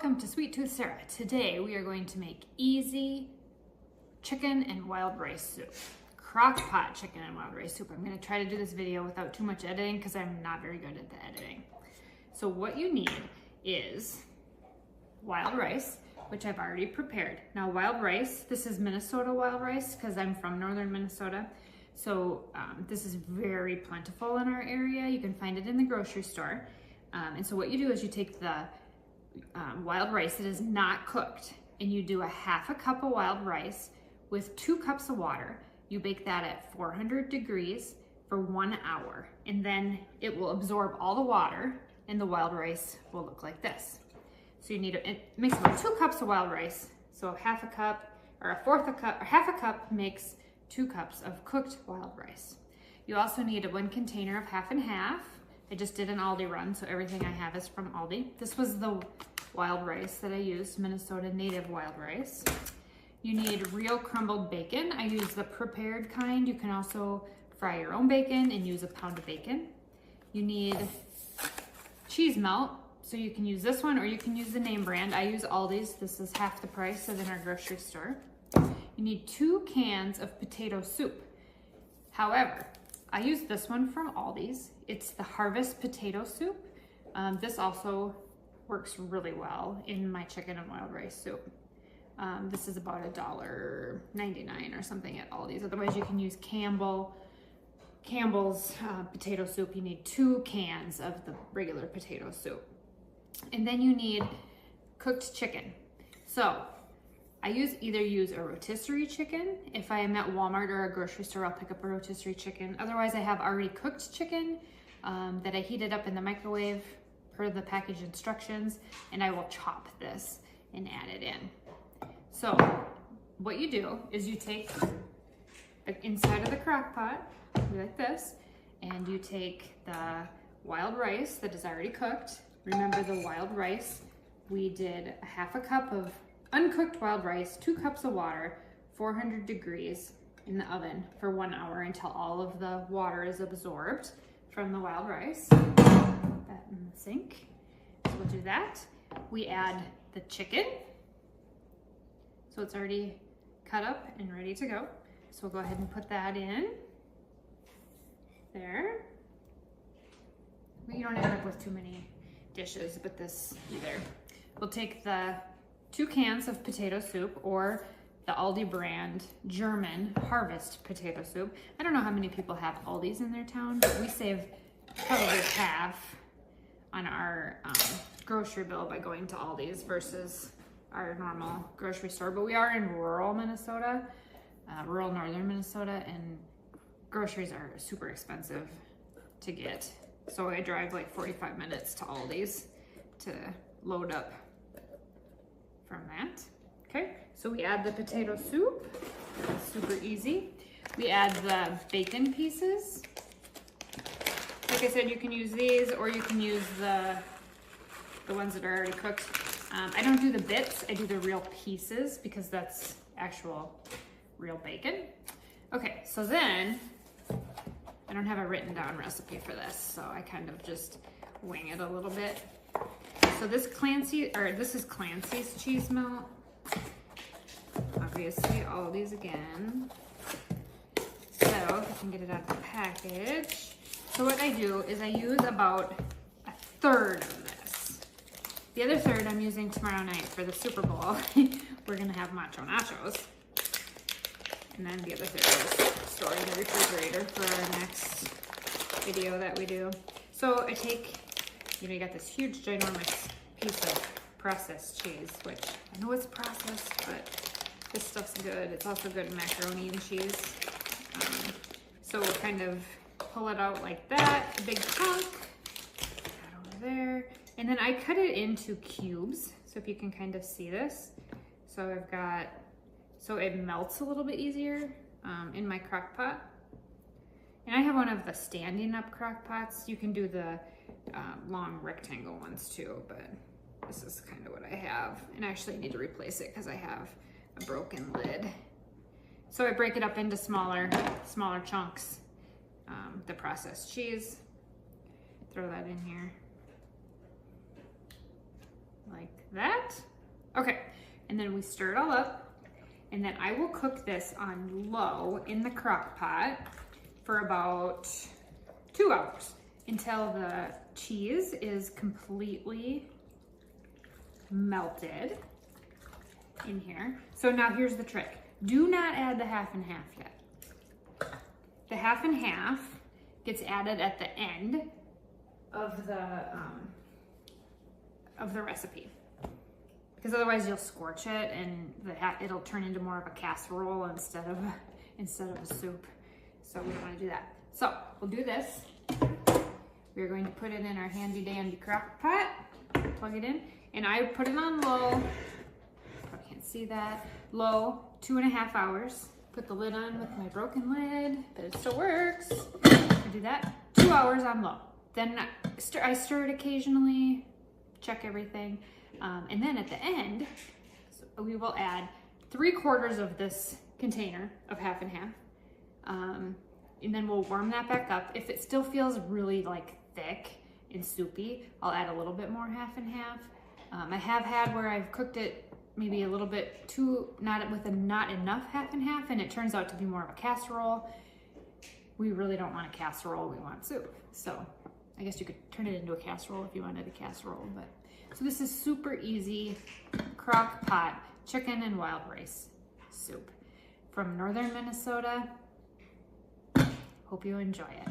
Welcome to Sweet Tooth Sarah. Today we are going to make easy chicken and wild rice soup. Crockpot chicken and wild rice soup. I'm going to try to do this video without too much editing because I'm not very good at the editing. So what you need is wild rice, which I've already prepared. Now wild rice, this is Minnesota wild rice because I'm from northern Minnesota. So this is very plentiful in our area. You can find it in the grocery store. And so what you do is you take the wild rice that is not cooked and you do a half a cup of wild rice with 2 cups of water. You bake that at 400 degrees for 1 hour, and then it will absorb all the water and the wild rice will look like this. So you need it makes about 2 cups of wild rice. So half a cup or a fourth a cup or half a cup makes 2 cups of cooked wild rice. You also need 1 container of half and half. I just did an Aldi run, so everything I have is from Aldi. This was the wild rice that I used, Minnesota native wild rice. You need real crumbled bacon. I use the prepared kind. You can also fry your own bacon and use a pound of bacon. You need cheese melt, so you can use this one or you can use the name brand. I use Aldi's. This is half the price of in our grocery store. You need 2 cans of potato soup. However, I use this one from Aldi's. It's the Harvest potato soup. This also works really well in my chicken and wild rice soup. This is about $1.99 or something at Aldi's. Otherwise you can use Campbell's potato soup. You need 2 cans of the regular potato soup. And then you need cooked chicken. So I either use a rotisserie chicken. If I am at Walmart or a grocery store, I'll pick up a rotisserie chicken. Otherwise, I have already cooked chicken that I heated up in the microwave per the package instructions, and I will chop this and add it in. So what you do is you take the inside of the crock pot, like this, and you take the wild rice that is already cooked. Remember the wild rice, we did a half a cup of uncooked wild rice, 2 cups of water, 400 degrees in the oven for 1 hour until all of the water is absorbed from the wild rice. Put that in the sink. So we'll do that. We add the chicken. So it's already cut up and ready to go. So we'll go ahead and put that in there. You don't end up with too many dishes, but this either. We'll take the 2 cans of potato soup or the Aldi brand German Harvest potato soup. I don't know how many people have Aldi's in their town, but we save probably half on our grocery bill by going to Aldi's versus our normal grocery store. But we are in rural Minnesota, rural northern Minnesota, and groceries are super expensive to get. So I drive like 45 minutes to Aldi's to load up from that. Okay, so we add the potato soup. That's super easy. We add the bacon pieces. Like I said, you can use these or you can use the ones that are already cooked. I don't do the bits, I do the real pieces because that's actual real bacon. Okay, so then I don't have a written down recipe for this, so I kind of just wing it a little bit. So this is Clancy's cheese melt. Obviously, all these again. So if I can get it out of the package. So what I do is I use about 1/3 of this. The other 1/3 I'm using tomorrow night for the Super Bowl. We're gonna have macho nachos. And then the other 1/3 is stored in the refrigerator for our next video that we do. So I take, you got this huge, ginormous piece of processed cheese, which I know it's processed, but this stuff's good. It's also good in macaroni and cheese. So we'll kind of pull it out like that, a big chunk, put that over there. And then I cut it into cubes. So if you can kind of see this. So I've got, so it melts a little bit easier in my crock pot. And I have one of the standing up crock pots. You can do the long rectangle ones too, but this is kind of what I have. And I actually need to replace it because I have a broken lid. So I break it up into smaller chunks. The processed cheese, throw that in here. like that. Okay, and then we stir it all up, and then I will cook this on low in the crock pot for about 2 hours until the cheese is completely melted in here. So now here's the trick. Do not add the half and half yet. The half and half gets added at the end of the recipe, because otherwise you'll scorch it and it'll turn into more of a casserole instead of a soup. So we don't want to do that. So we'll do this. We're going to put it in our handy dandy crock pot, plug it in, and I put it on low. Probably can't see that. Low, 2.5 hours. Put the lid on with my broken lid, but it still works. I do that. 2 hours on low. Then I stir it occasionally, check everything. And then at the end, we will add 3/4 of this container of half and half. And then we'll warm that back up. If it still feels really like thick and soupy, I'll add a little bit more half and half. I have had where I've cooked it maybe a little bit not enough half and half, and it turns out to be more of a casserole. We really don't want a casserole, we want soup. So I guess you could turn it into a casserole if you wanted a casserole. But so this is super easy crock pot chicken and wild rice soup from northern Minnesota. Hope you enjoy it.